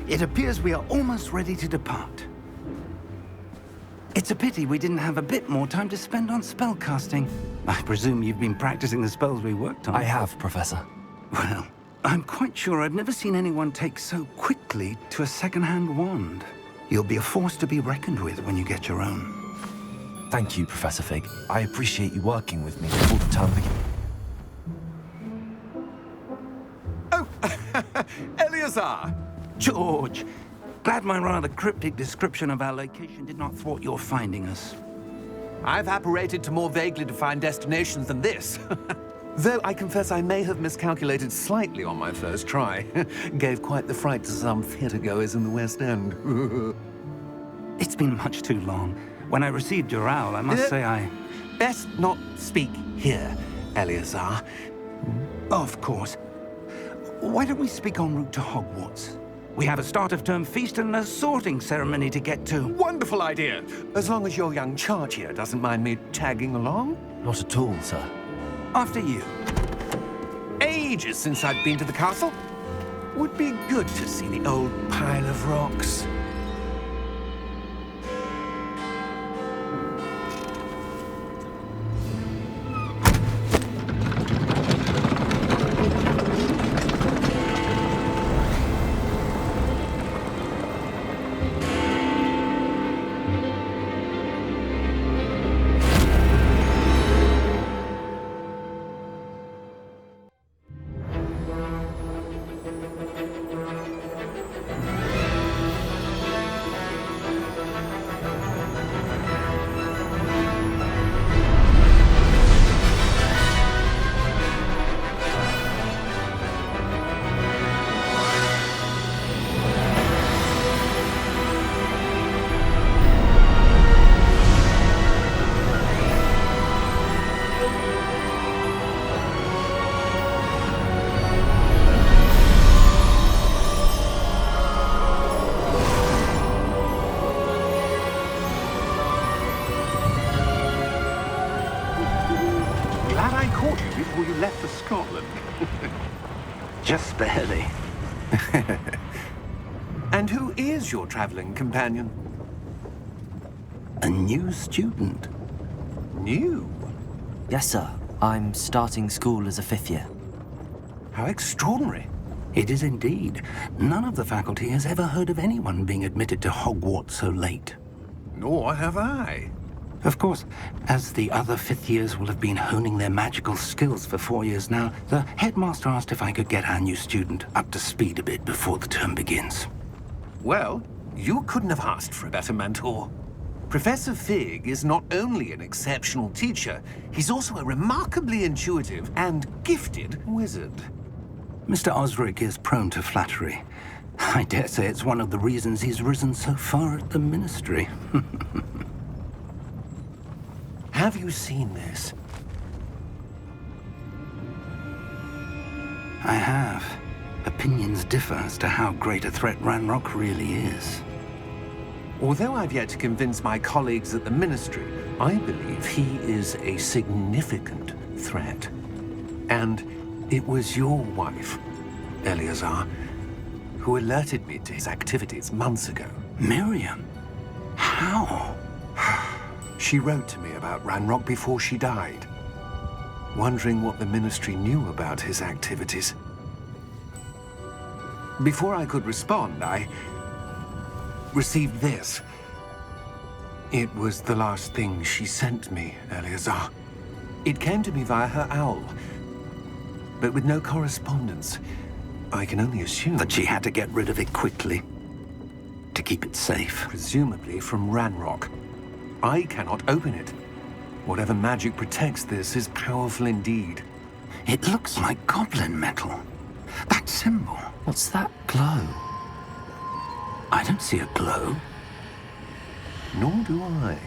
It appears we are almost ready to depart. It's a pity we didn't have a bit more time to spend on spellcasting. I presume you've been practicing the spells we worked on. I have, Professor. Well, I'm quite sure I've never seen anyone take so quickly to a second-hand wand. You'll be a force to be reckoned with when you get your own. Thank you, Professor Fig. I appreciate you working with me all the time. Oh, Eleazar! George! Glad my rather cryptic description of our location did not thwart your finding us. I've apparated to more vaguely defined destinations than this. Though I confess I may have miscalculated slightly on my first try. Gave quite the fright to some theatre-goers in the West End. It's been much too long. When I received your owl, I must say I... Best not speak here, Eleazar. Of course. Why don't we speak en route to Hogwarts? We have a start-of-term feast and a sorting ceremony to get to. Wonderful idea! As long as your young charge here doesn't mind me tagging along. Not at all, sir. After you. Ages since I've been to the castle. Would be good to see the old pile of rocks. Before you left for Scotland. Just barely. And who is your traveling companion? A new student. New? Yes, sir. I'm starting school as a 5th year. How extraordinary. It is indeed. None of the faculty has ever heard of anyone being admitted to Hogwarts so late. Nor have I. Of course, as the other 5th years will have been honing their magical skills for 4 years now, the headmaster asked if I could get our new student up to speed a bit before the term begins. Well, you couldn't have asked for a better mentor. Professor Fig is not only an exceptional teacher, he's also a remarkably intuitive and gifted wizard. Mr. Osric is prone to flattery. I dare say it's one of the reasons he's risen so far at the Ministry. Have you seen this? I have. Opinions differ as to how great a threat Ranrock really is. Although I've yet to convince my colleagues at the Ministry, I believe he is a significant threat. And it was your wife, Eleazar, who alerted me to his activities months ago. Miriam? How? She wrote to me about Ranrock before she died, wondering what the Ministry knew about his activities. Before I could respond, I received this. It was the last thing she sent me, Eleazar. It came to me via her owl, but with no correspondence. I can only assume That she had to get rid of it quickly, to keep it safe. presumably from Ranrock. I cannot open it. Whatever magic protects this is powerful indeed. It looks like goblin metal. That symbol. What's that glow? I don't see a glow. Nor do I.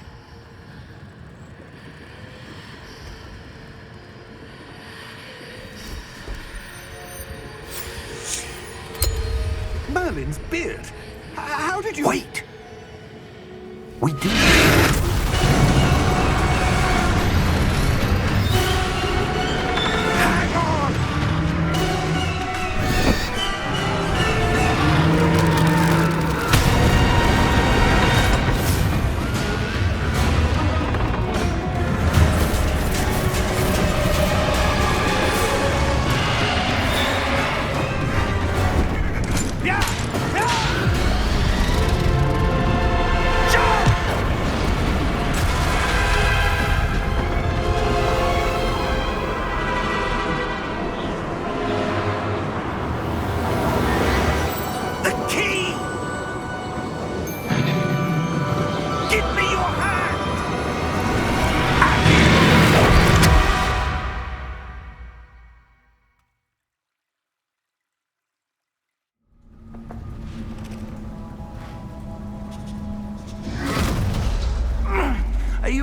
Merlin's beard. How did you... Wait! We do. Hang on!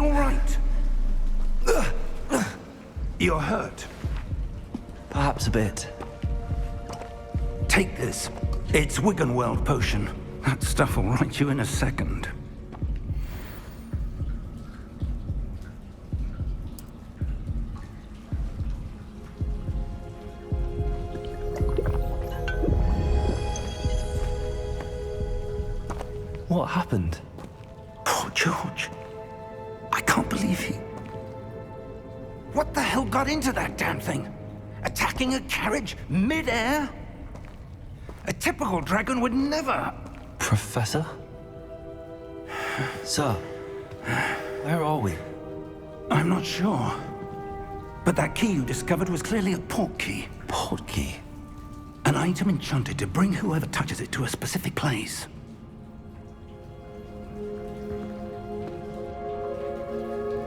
all right? You're hurt. Perhaps a bit. Take this. It's Wiggenweld potion. That stuff will right you in a second. What happened? Poor George. I can't believe he... What the hell got into that damn thing? Attacking a carriage mid-air? A typical dragon would never... Professor? Sir, where are we? I'm not sure. But that key you discovered was clearly a port key. Port key? An item enchanted to bring whoever touches it to a specific place.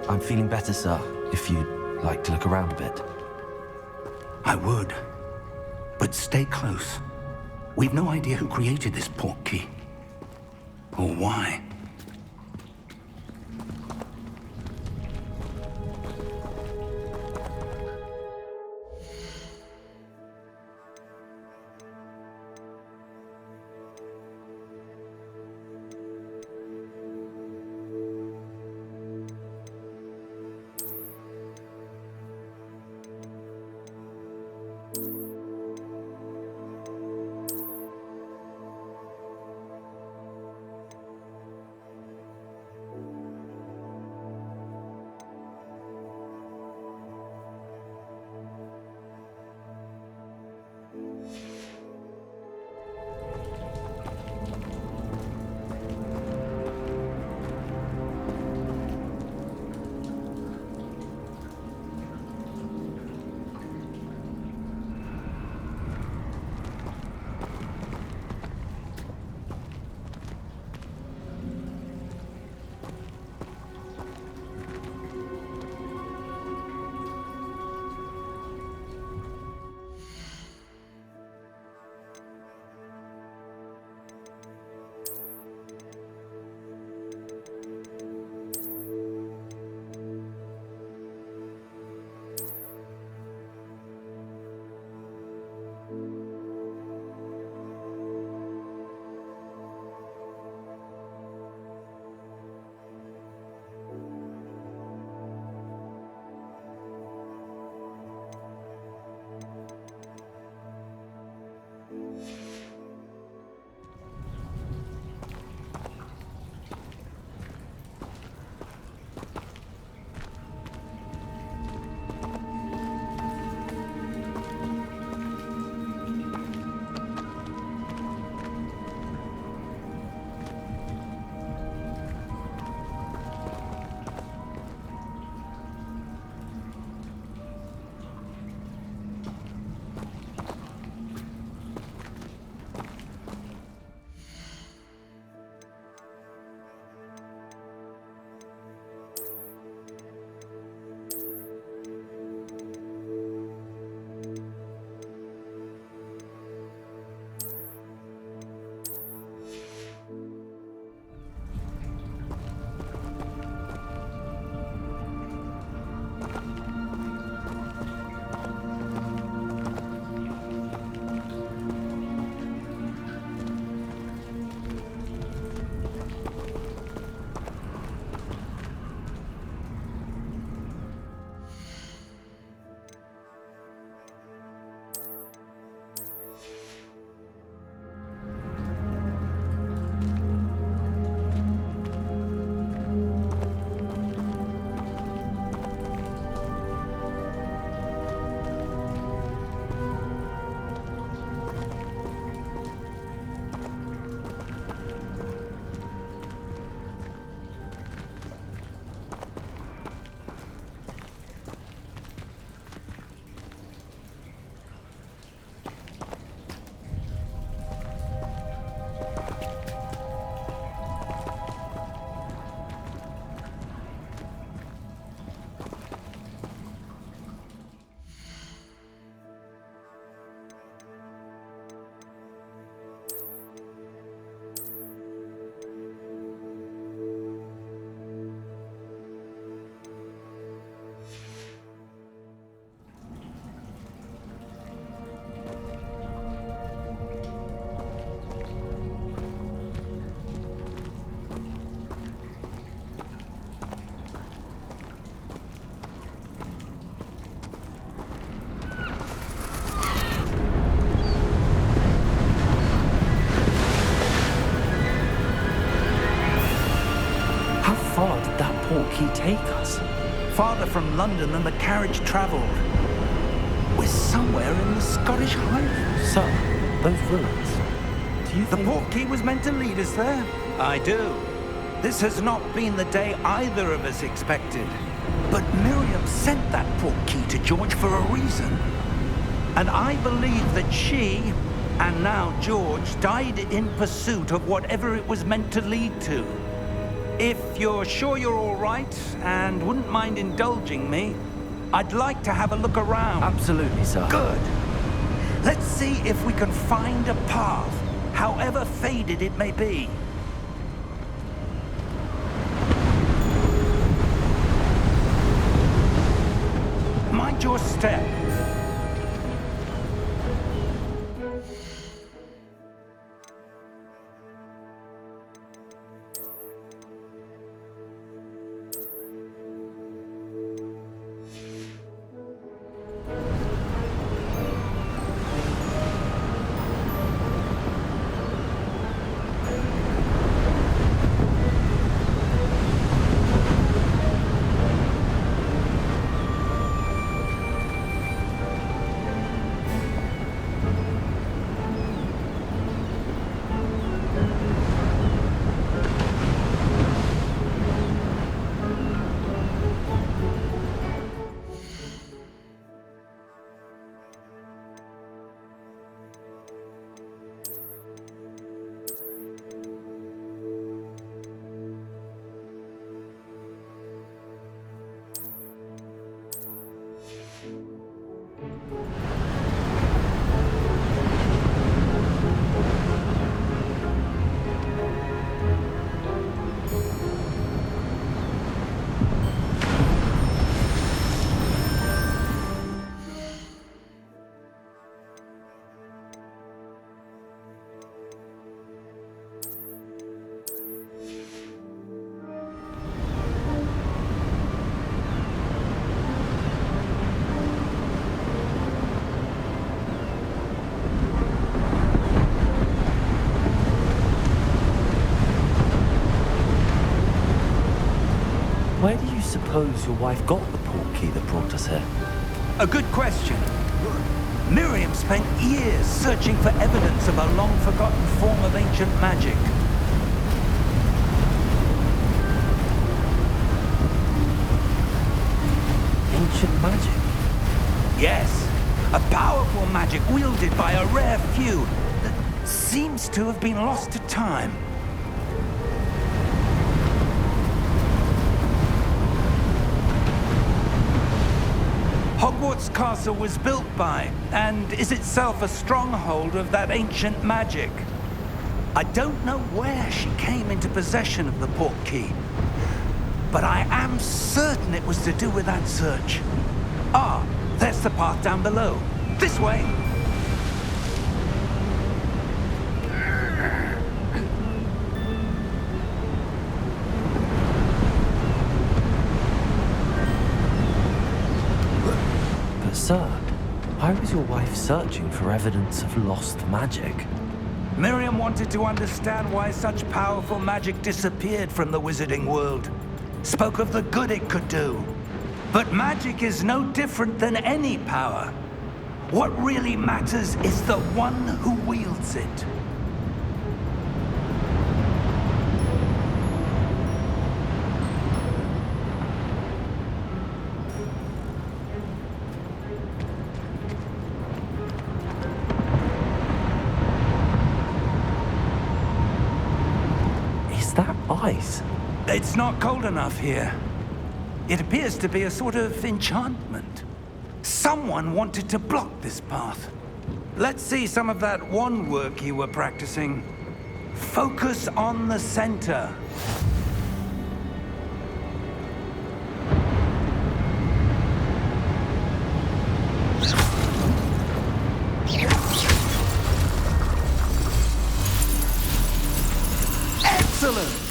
I'm feeling better, sir, if you'd like to look around a bit. I would. But stay close. We've no idea who created this port key. Or why. take us? Farther from London than the carriage travelled. We're somewhere in the Scottish Highlands. Sir, those ruins. Do you The think... portkey was meant to lead us there? I do. This has not been the day either of us expected. But Miriam sent that portkey to George for a reason. And I believe that she, and now George, died in pursuit of whatever it was meant to lead to. If you're sure you're all right, and wouldn't mind indulging me, I'd like to have a look around. Absolutely, sir. Good. Let's see if we can find a path, however faded it may be. Mind your step. Where do you suppose your wife got the portkey that brought us here? A good question. Miriam spent years searching for evidence of a long-forgotten form of ancient magic. Ancient magic? Yes, a powerful magic wielded by a rare few that seems to have been lost to time. Hogwarts Castle was built by, and is itself a stronghold of that ancient magic. I don't know where she came into possession of the portkey, but I am certain it was to do with that search. Ah, there's the path down below. This way! But sir, why was your wife searching for evidence of lost magic? Miriam wanted to understand why such powerful magic disappeared from the wizarding world. Spoke of the good it could do. But magic is no different than any power. What really matters is the one who wields it. Is that ice? It's not cold enough here. It appears to be a sort of enchantment. Someone wanted to block this path. Let's see some of that wand work you were practicing. Focus on the center. Excellent!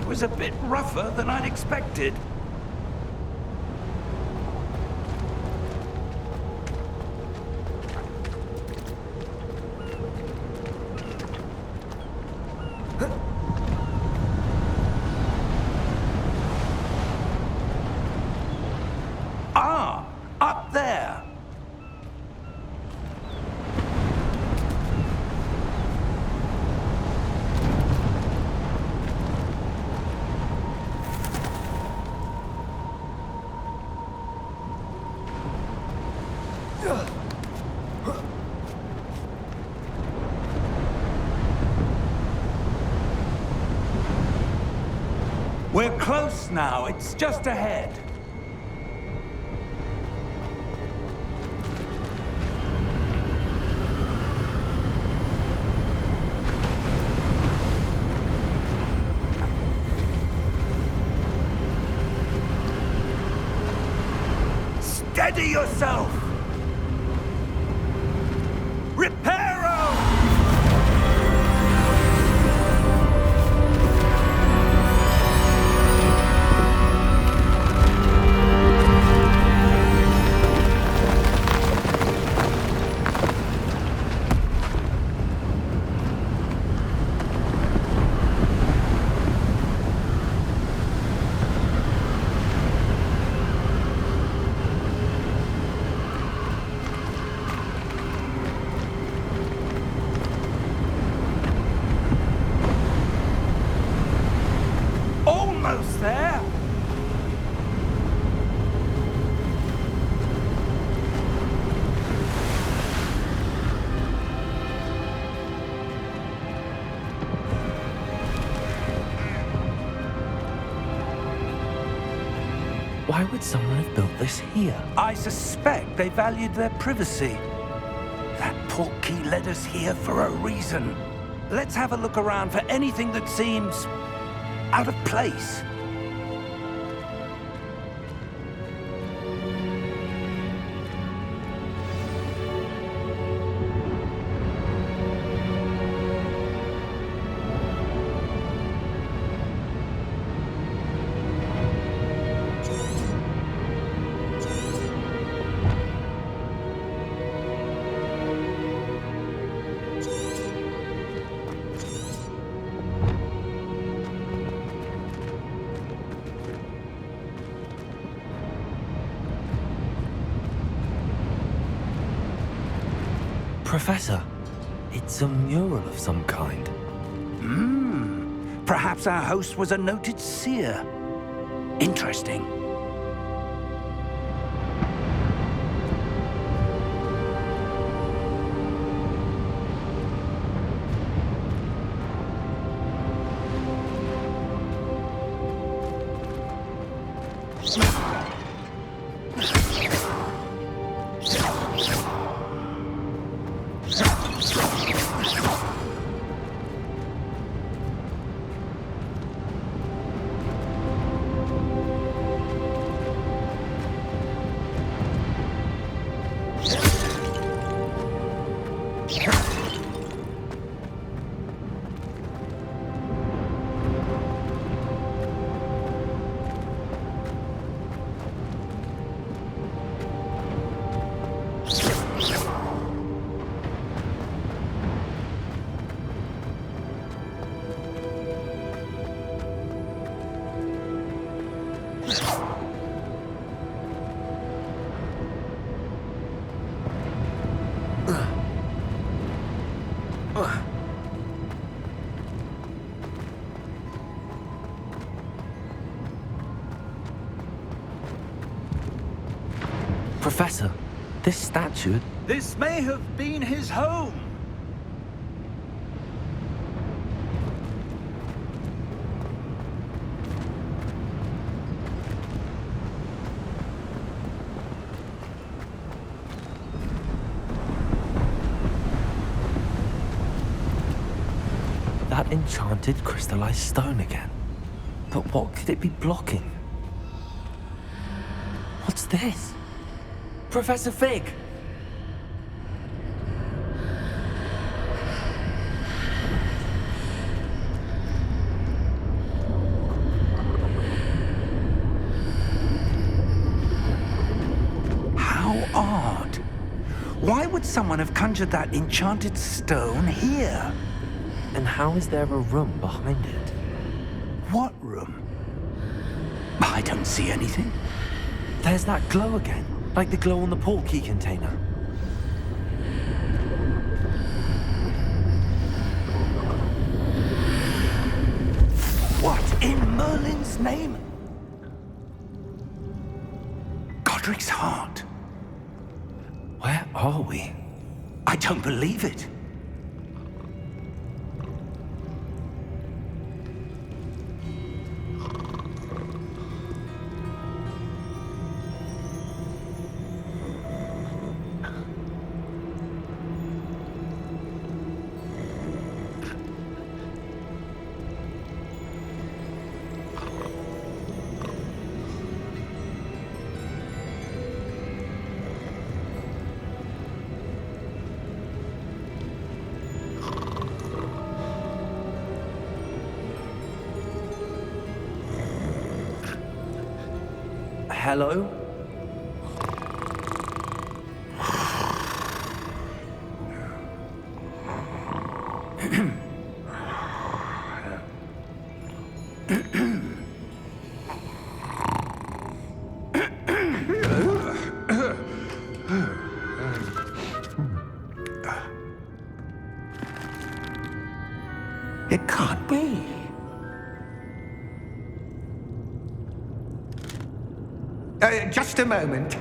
was a bit rougher than I'd expected. Ah, up there. We're close now. It's just ahead. Steady yourself! Reparo! Almost there. Why would someone have built this here? I suspect they valued their privacy. That portkey led us here for a reason. Let's have a look around for anything that seems out of place. Professor, it's a mural of some kind. Perhaps our host was a noted seer. Interesting. Professor, this statue... This may have been his home. That enchanted crystallized stone again. But what could it be blocking? What's this? Professor Fig! Why would someone have conjured that enchanted stone here? And how is there a room behind it? What room? I don't see anything. There's that glow again, like the glow on the portkey container. What in Merlin's name? Godric's heart. Where are we? I don't believe it. Hello? It can't be. Just a moment.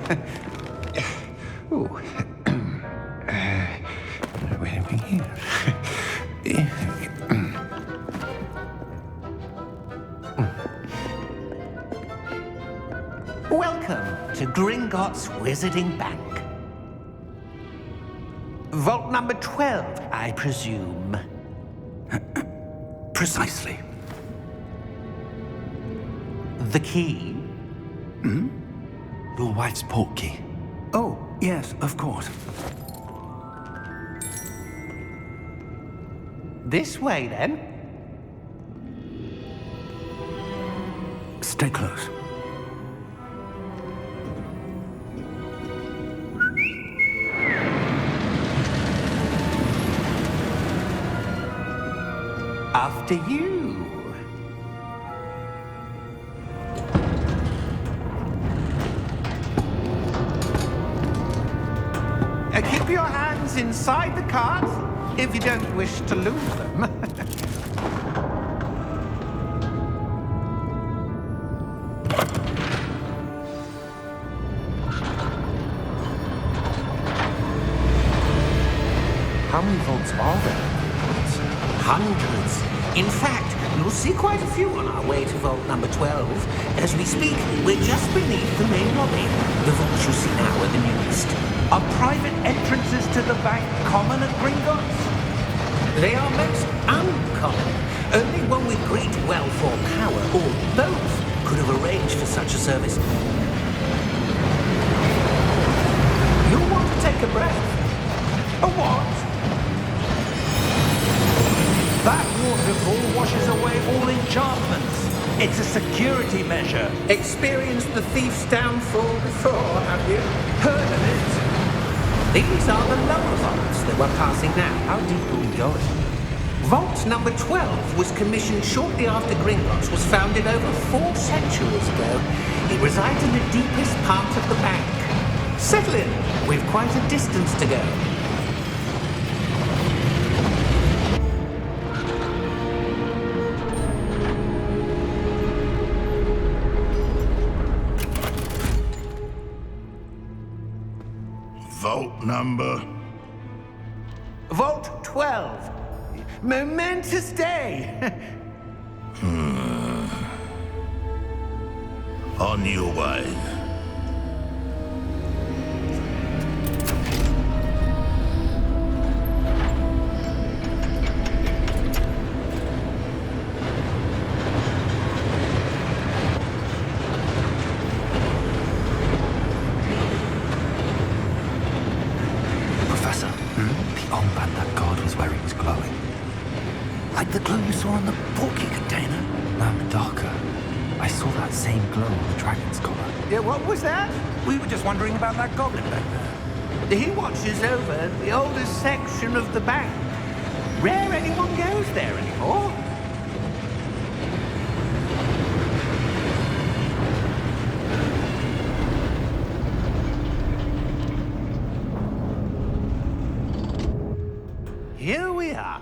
Ooh. Where are we here? Welcome to Gringotts Wizarding Bank. Vault number 12, I presume. Precisely. The key? Your wife's portkey. Oh, yes, of course. This way, then. Stay close. After you. Keep your hands inside the cart if you don't wish to lose them. How many vaults are there? Hundreds. In fact, you'll see quite a few on our way to vault number 12. As we speak, we're just beneath the main lobby. The vaults you see now are the newest. Are private entrances to the bank common at Gringotts? They are most uncommon. Only one with great wealth or power, or both, could have arranged for such a service. You'll want to take a breath. A what? That waterfall washes away all enchantments. It's a security measure. Experienced the thief's downfall before, have you? Heard of it? These are the lower vaults that we're passing now. How deep are we going? Vault number 12 was commissioned shortly after Gringotts was founded over 4 centuries ago. It resides in the deepest part of the bank. Settle in. We've quite a distance to go. Vault number? Vault 12. Momentous day. On your way. Professor, the armband that guard was wearing is glowing. Like the glow you saw on the portkey container. No, darker. I saw that same glow on the dragon's collar. Yeah, what was that? We were just wondering about that goblin back there. He watches over the oldest section of the bank. Rare anyone goes there anymore. Here we are.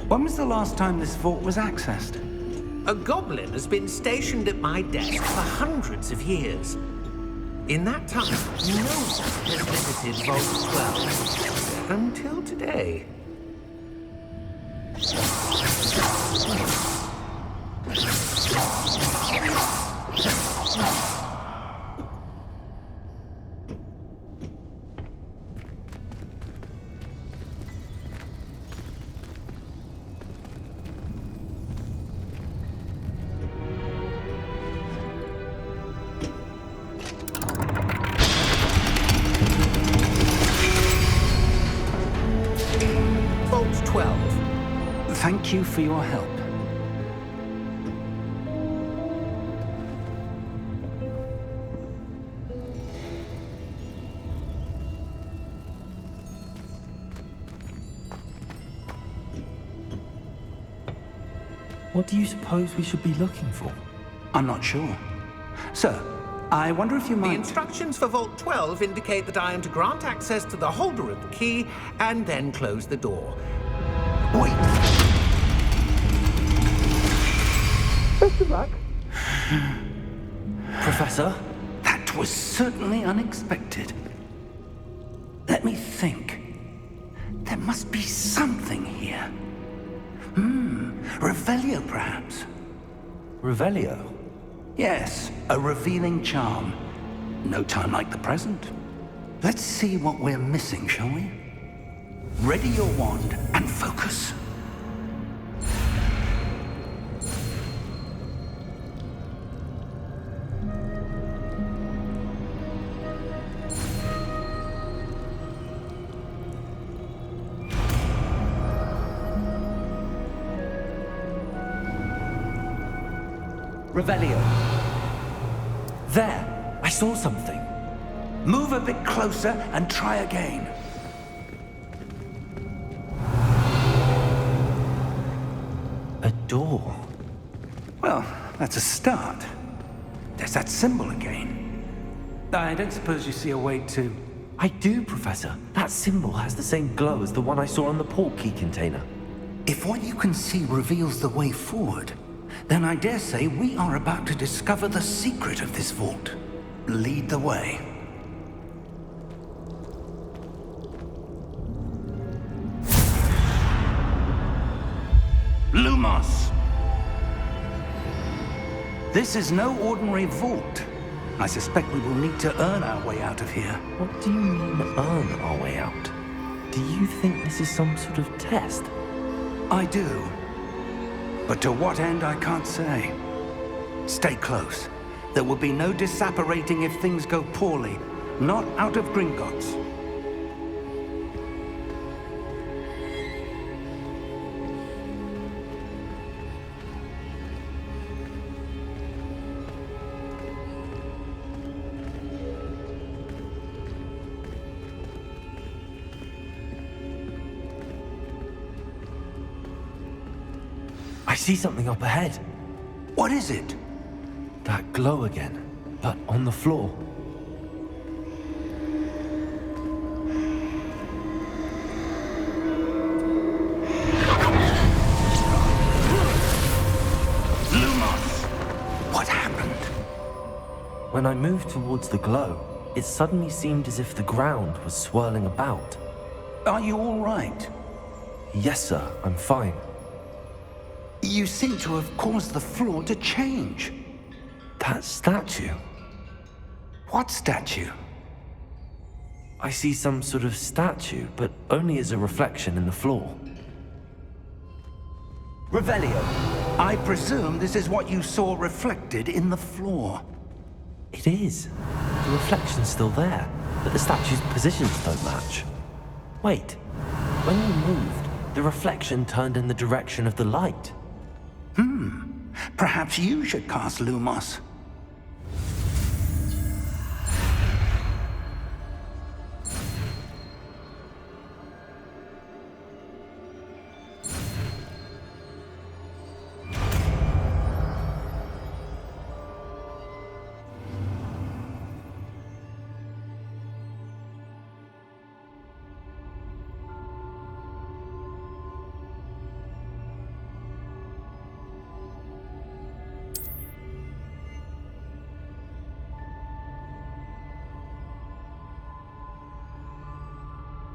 When was the last time this vault was accessed? A goblin has been stationed at my desk for hundreds of years. In that time, no one has visited Vault 12 until today. Vault 12. Thank you for your help. What do you suppose we should be looking for? I'm not sure. Sir, I wonder if you The might... instructions for Vault 12 indicate that I am to grant access to the holder of the key and then close the door. Wait! Best of luck. Professor? That was certainly unexpected. Let me think. There must be something here. Revelio, perhaps? Revelio? Yes, a revealing charm. No time like the present. Let's see what we're missing, shall we? Ready your wand and focus. Revelio. There! I saw something. Move a bit closer and try again. A door. Well, that's a start. There's that symbol again. I don't suppose you see a way to... I do, Professor. That symbol has the same glow as the one I saw on the port key container. If what you can see reveals the way forward, then I dare say we are about to discover the secret of this vault. Lead the way. Lumos! This is no ordinary vault. I suspect we will need to earn our way out of here. What do you mean, earn our way out? Do you think this is some sort of test? I do. But to what end, I can't say. Stay close. There will be no disapparating if things go poorly. Not out of Gringotts. I see something up ahead. What is it? That glow again, but on the floor. Lumos! What happened? When I moved towards the glow, it suddenly seemed as if the ground was swirling about. Are you all right? Yes, sir, I'm fine. You seem to have caused the floor to change. That statue. What statue? I see some sort of statue, but only as a reflection in the floor. Revelio, I presume this is what you saw reflected in the floor. It is. The reflection's still there, but the statue's positions don't match. Wait, when you moved, the reflection turned in the direction of the light. Perhaps you should cast Lumos.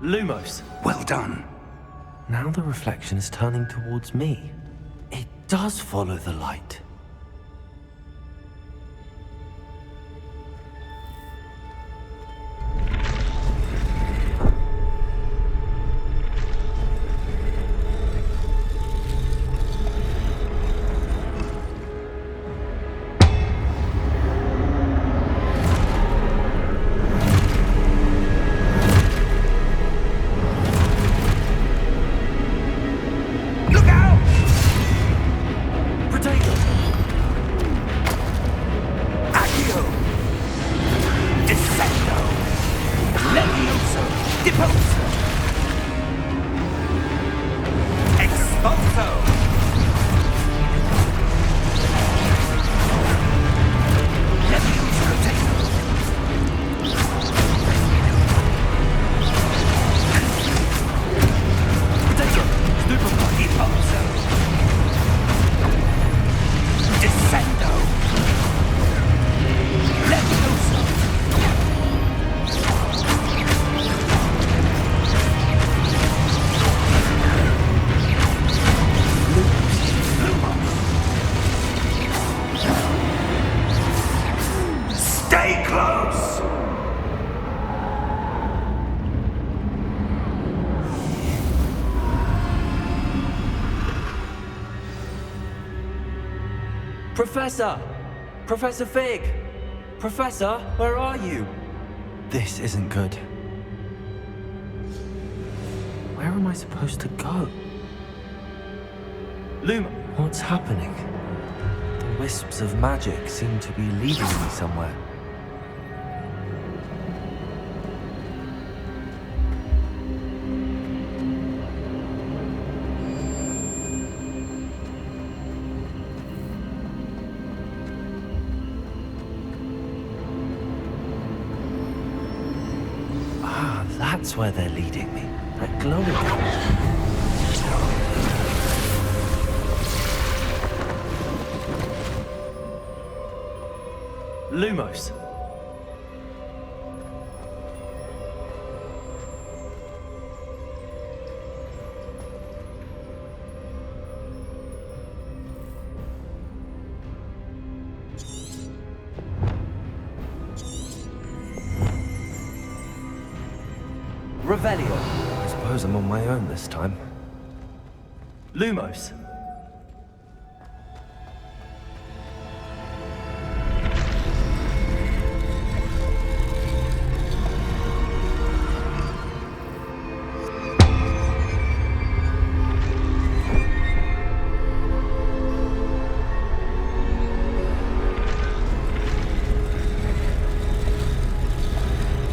Lumos. Well done. Now the reflection is turning towards me. It does follow the light. Professor! Professor Fig! Professor, where are you? This isn't good. Where am I supposed to go? What's happening? The wisps of magic seem to be leading me somewhere. That's where they're leading me. That glowing thing. Lumos. Revelio. I suppose I'm on my own this time. Lumos.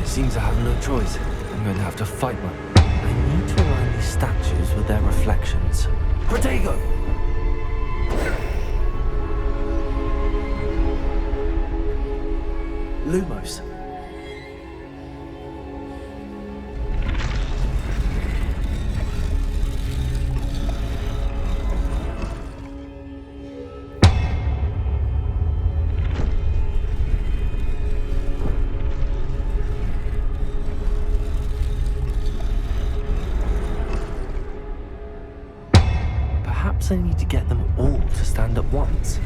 It seems I have no choice. I'm going to have to fight one. I need to align these statues with their reflections. Protego! Lumos. Perhaps I need to get them all to stand at once.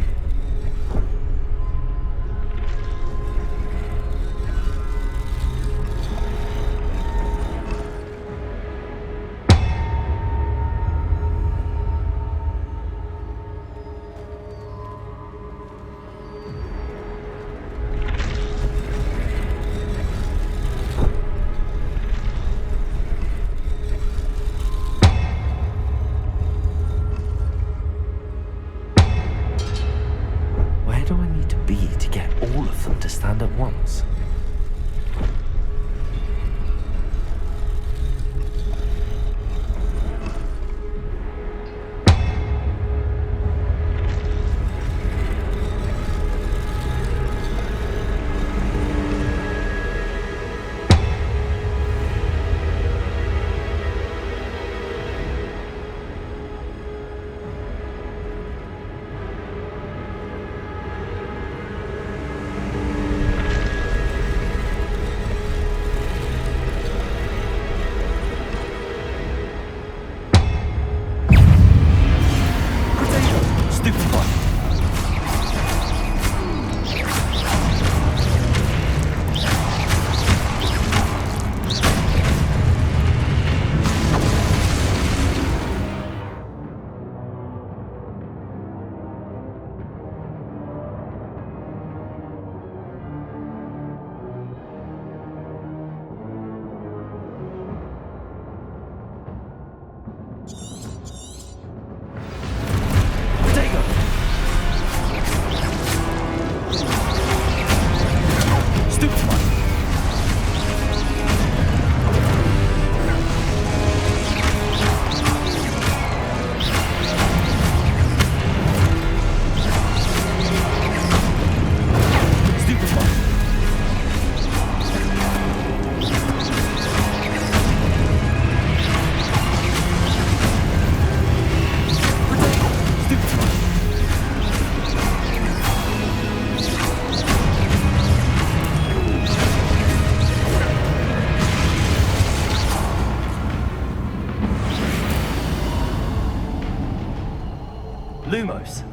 Lumos.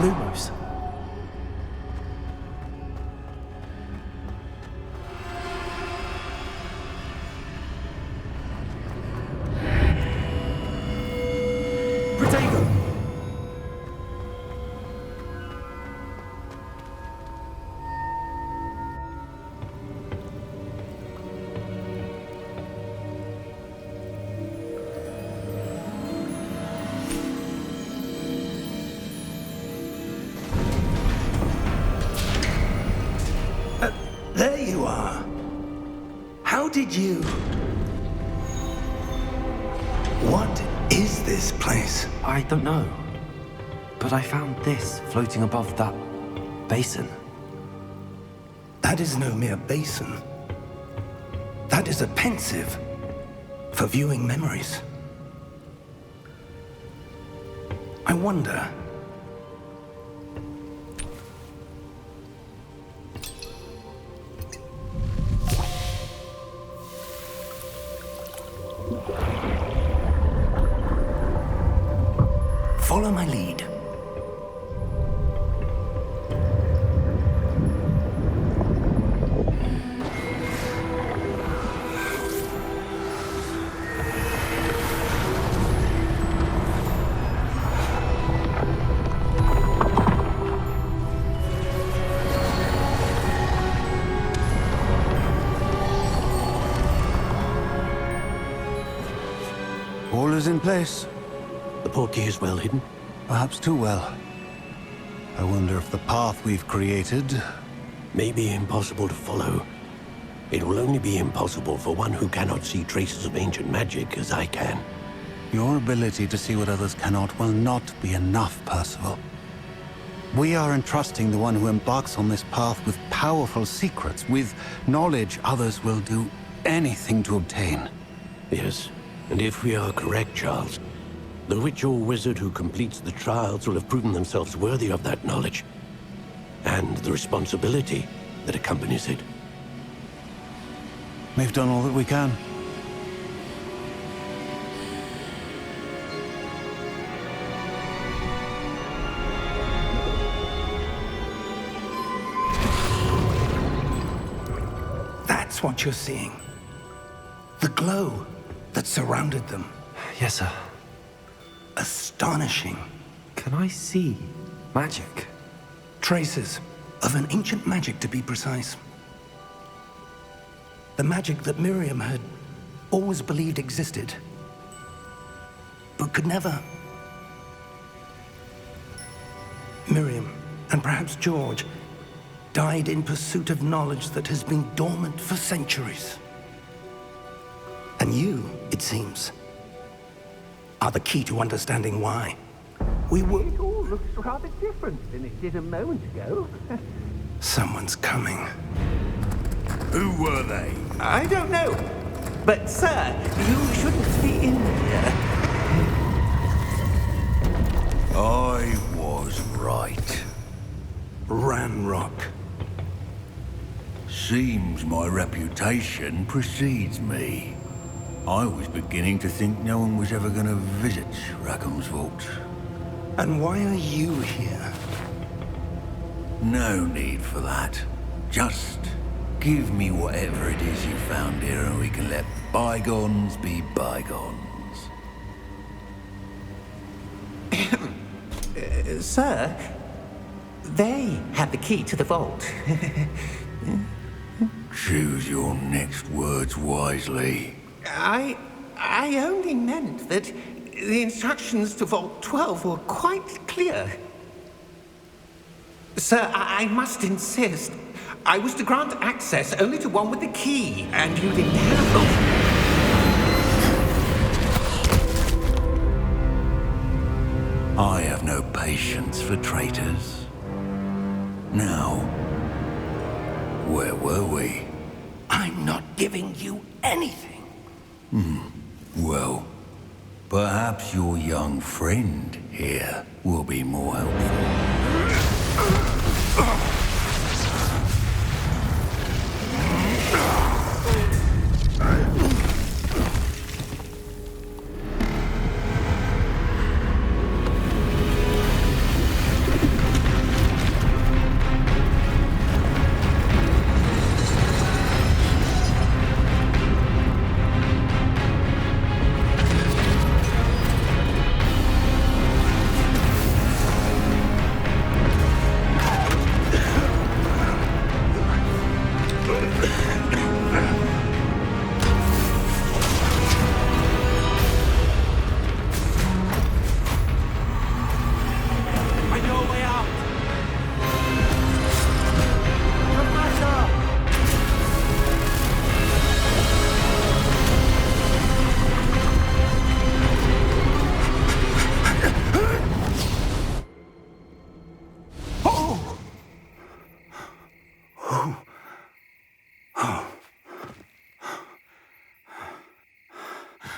Lumos. Protego! There you are. How did you... What is this place? I don't know. But I found this floating above that basin. That is no mere basin. That is a pensive for viewing memories. I wonder... Follow my lead. All is in place. The portkey is well hidden. Perhaps too well. I wonder if the path we've created... May be impossible to follow. It will only be impossible for one who cannot see traces of ancient magic as I can. Your ability to see what others cannot will not be enough, Percival. We are entrusting the one who embarks on this path with powerful secrets, with knowledge others will do anything to obtain. Yes, and if we are correct, Charles, the witch or wizard who completes the trials will have proven themselves worthy of that knowledge, and the responsibility that accompanies it. We've done all that we can. That's what you're seeing. The glow that surrounded them. Yes, sir. Astonishing. Can I see magic? Traces of an ancient magic, to be precise. The magic that Miriam had always believed existed, but could never. Miriam, and perhaps George, died in pursuit of knowledge that has been dormant for centuries. And you, it seems, are the key to understanding why. We were... It all looks rather different than it did a moment ago. Someone's coming. Who were they? I don't know. But, sir, you shouldn't be in here. I was right. Ranrock. Seems my reputation precedes me. I was beginning to think no one was ever going to visit Rackham's vault. And why are you here? No need for that. Just give me whatever it is you found here and we can let bygones be bygones. Sir, they had the key to the vault. Choose your next words wisely. I only meant that the instructions to Vault 12 were quite clear. Sir, I must insist. I was to grant access only to one with the key, and you didn't have it. I have no patience for traitors. Now, where were we? I'm not giving you anything. Well, perhaps your young friend here will be more helpful.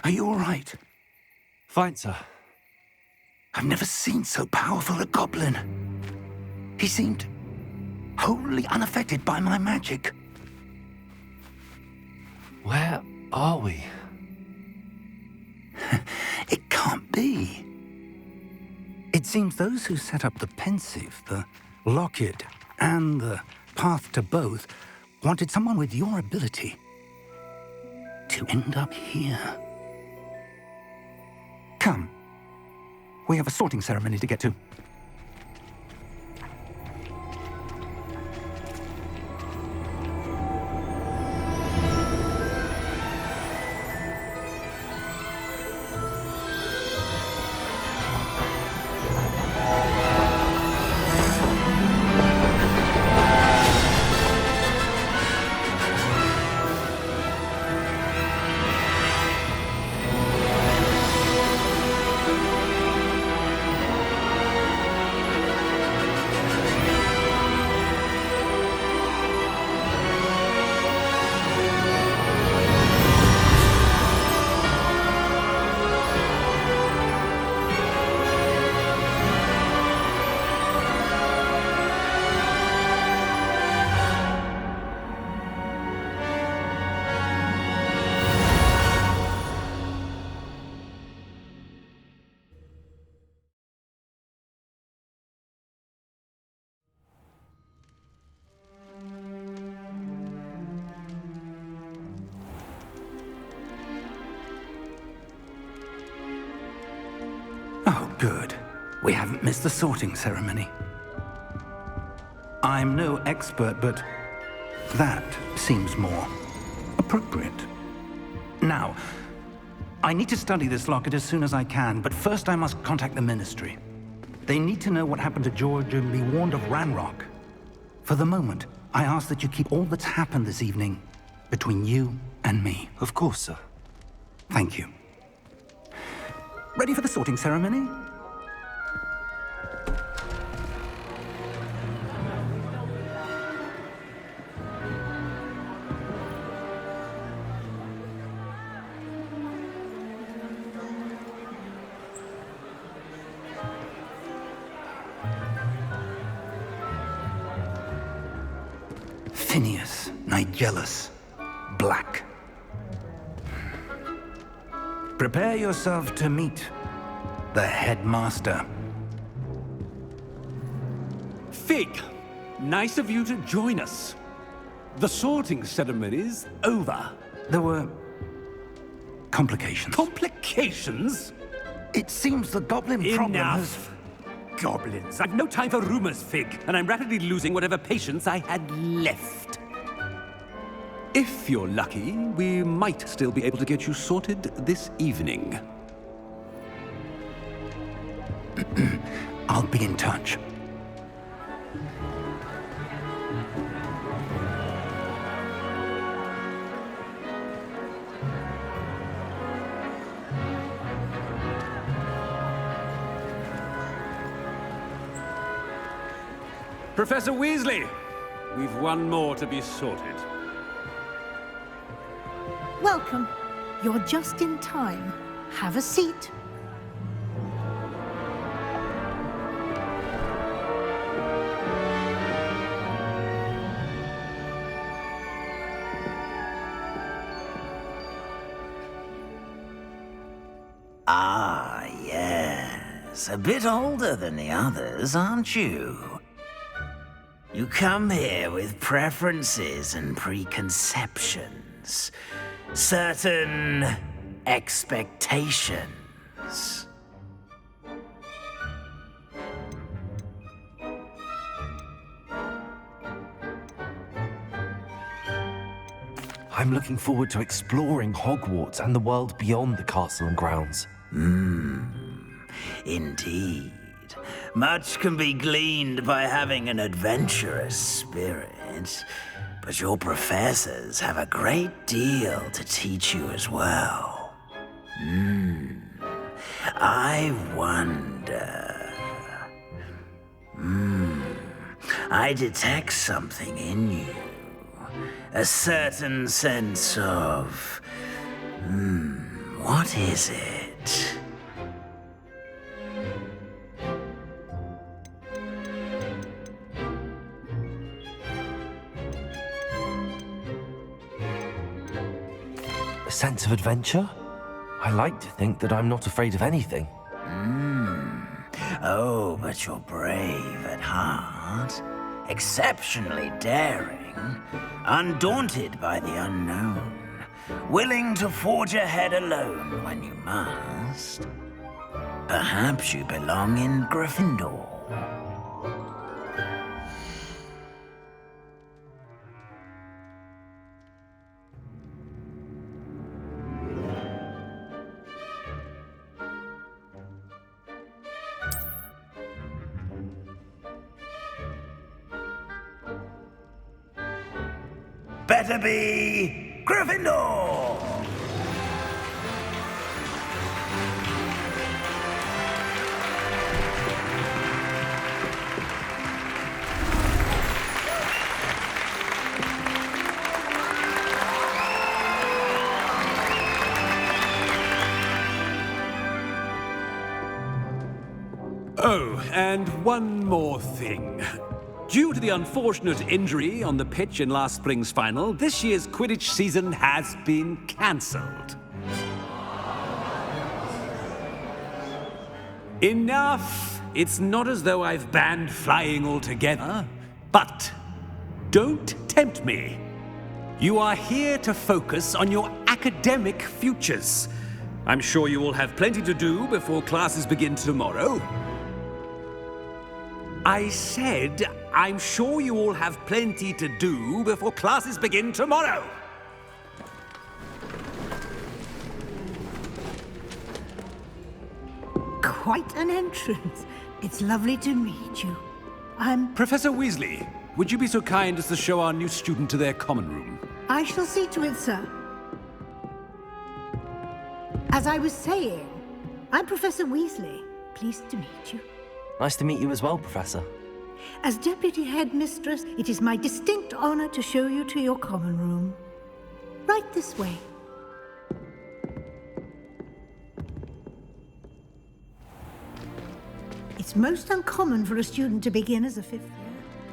Are you all right? Fine, sir. I've never seen so powerful a goblin. He seemed wholly unaffected by my magic. Where are we? It can't be. It seems those who set up the pensive, the locket, and the path to both wanted someone with your ability to end up here. Come. We have a sorting ceremony to get to. Oh, good. We haven't missed the sorting ceremony. I'm no expert, but that seems more appropriate. Now, I need to study this locket as soon as I can, but first I must contact the Ministry. They need to know what happened to George and be warned of Ranrock. For the moment, I ask that you keep all that's happened this evening between you and me. Of course, sir. Thank you. Ready for the sorting ceremony? Phineas, Nigellus, Black. Prepare yourself to meet the headmaster. Fig, nice of you to join us. The sorting ceremony's over. There were complications. Complications? It seems the goblin problem has... Enough. Goblins. I've no time for rumors, Fig, and I'm rapidly losing whatever patience I had left. If you're lucky, we might still be able to get you sorted this evening. I'll be in touch. Professor Weasley, we've one more to be sorted. Welcome. You're just in time. Have a seat. Ah, yes. A bit older than the others, aren't you? You come here with preferences and preconceptions. Certain expectations. I'm looking forward to exploring Hogwarts and the world beyond the castle and grounds. Indeed. Much can be gleaned by having an adventurous spirit, but your professors have a great deal to teach you as well. I wonder... I detect something in you. A certain sense of... what is it? A sense of adventure? I like to think that I'm not afraid of anything. Oh, but you're brave at heart. Exceptionally daring. Undaunted by the unknown. Willing to forge ahead alone when you must. Perhaps you belong in Gryffindor. Better be Gryffindor! Oh, and one more thing. Due to the unfortunate injury on the pitch in last spring's final, this year's Quidditch season has been cancelled. Enough! It's not as though I've banned flying altogether, but don't tempt me. You are here to focus on your academic futures. I'm sure you will have plenty to do before classes begin tomorrow. I said, I'm sure you all have plenty to do before classes begin tomorrow. Quite an entrance. It's lovely to meet you. I'm... Professor Weasley, would you be so kind as to show our new student to their common room? I shall see to it, sir. As I was saying, I'm Professor Weasley. Pleased to meet you. Nice to meet you as well, Professor. As Deputy Headmistress, it is my distinct honor to show you to your common room. Right this way. It's most uncommon for a student to begin as a fifth year.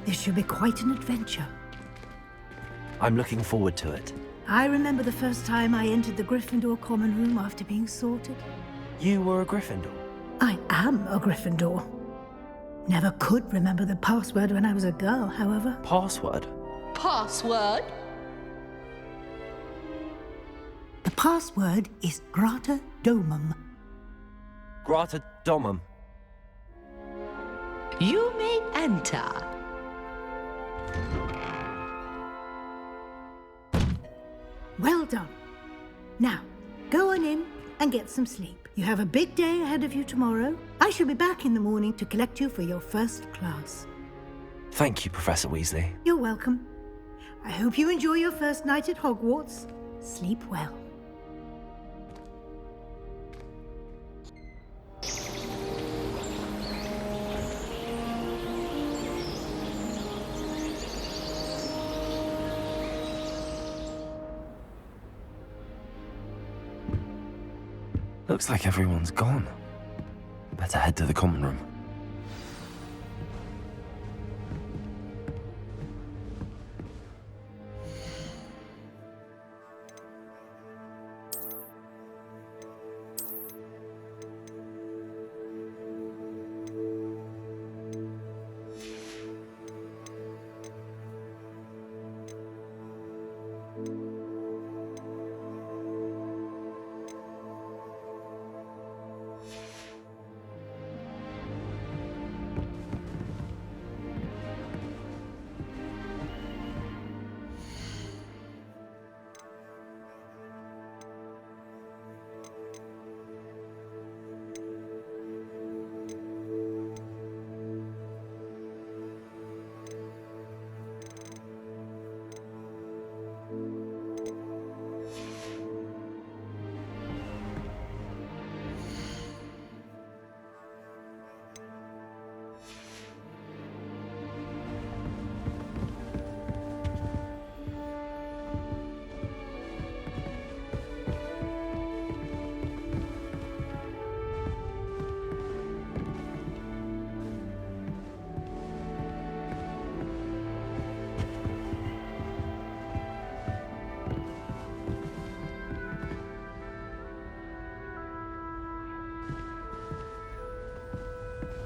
This should be quite an adventure. I'm looking forward to it. I remember the first time I entered the Gryffindor common room after being sorted. You were a Gryffindor? I am a Gryffindor. Never could remember the password when I was a girl, however. Password? Password? The password is Grata Domum. Grata Domum. You may enter. Well done. Now, go on in and get some sleep. You have a big day ahead of you tomorrow. I shall be back in the morning to collect you for your first class. Thank you, Professor Weasley. You're welcome. I hope you enjoy your first night at Hogwarts. Sleep well. Looks like everyone's gone. Better head to the common room.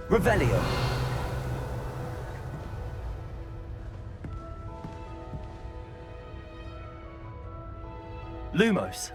Revelio. Lumos.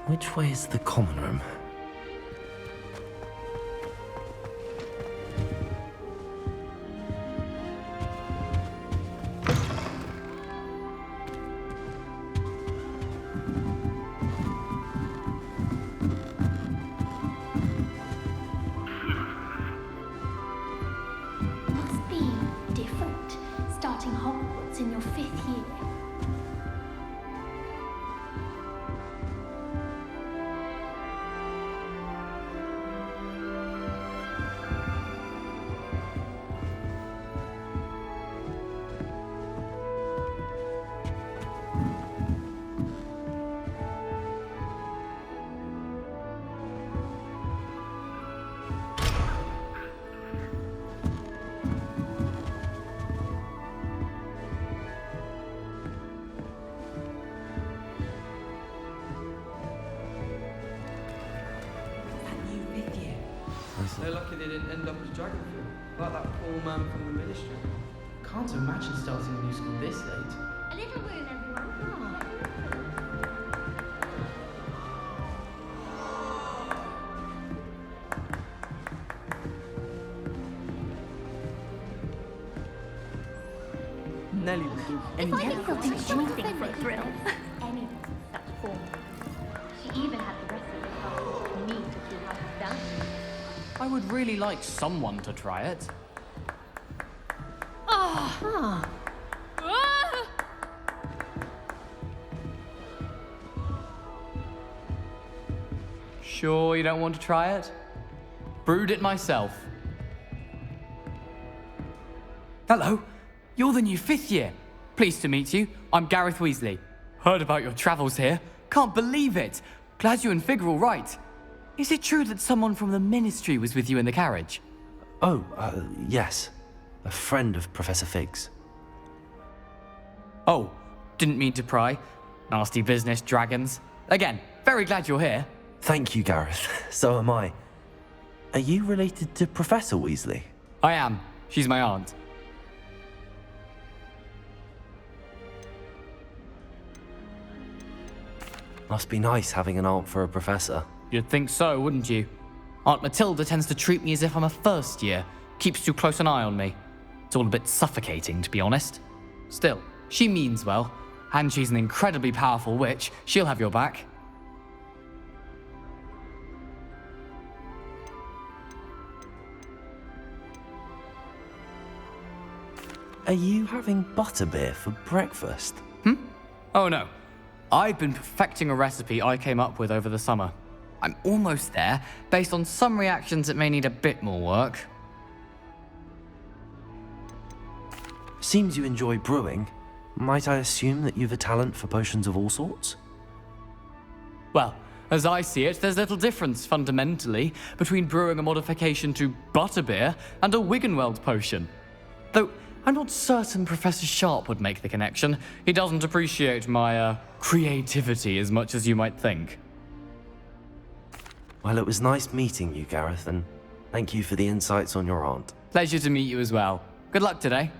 Which way is the common room? Must be different, starting Hogwarts in your 5th year. They're lucky they didn't end up as Dragonfield, like that poor man from the Ministry. Can't imagine starting a new school this late. A little room, everyone. Come on. Nelly will do anything. Nelly will do anything for a thrill. Anything except form. She even had the rest of the class watch me to see how it's done. I would really like someone to try it. Sure you don't want to try it? Brewed it myself. Hello, you're the new 5th year. Pleased to meet you. I'm Gareth Weasley. Heard about your travels here. Can't believe it. Glad you and Fig are all right. Is it true that someone from the Ministry was with you in the carriage? Oh, yes. A friend of Professor Fig's. Oh, didn't mean to pry. Nasty business, dragons. Again, very glad you're here. Thank you, Gareth. So am I. Are you related to Professor Weasley? I am. She's my aunt. Must be nice having an aunt for a professor. You'd think so, wouldn't you? Aunt Matilda tends to treat me as if I'm a first year. Keeps too close an eye on me. It's all a bit suffocating, to be honest. Still, she means well. And she's an incredibly powerful witch. She'll have your back. Are you having butterbeer for breakfast? Oh no. I've been perfecting a recipe I came up with over the summer. I'm almost there, based on some reactions that may need a bit more work. Seems you enjoy brewing. Might I assume that you've a talent for potions of all sorts? Well, as I see it, there's little difference, fundamentally, between brewing a modification to butterbeer and a Wiggenweld potion. Though, I'm not certain Professor Sharp would make the connection. He doesn't appreciate my, creativity as much as you might think. Well, it was nice meeting you, Gareth, and thank you for the insights on your aunt. Pleasure to meet you as well. Good luck today.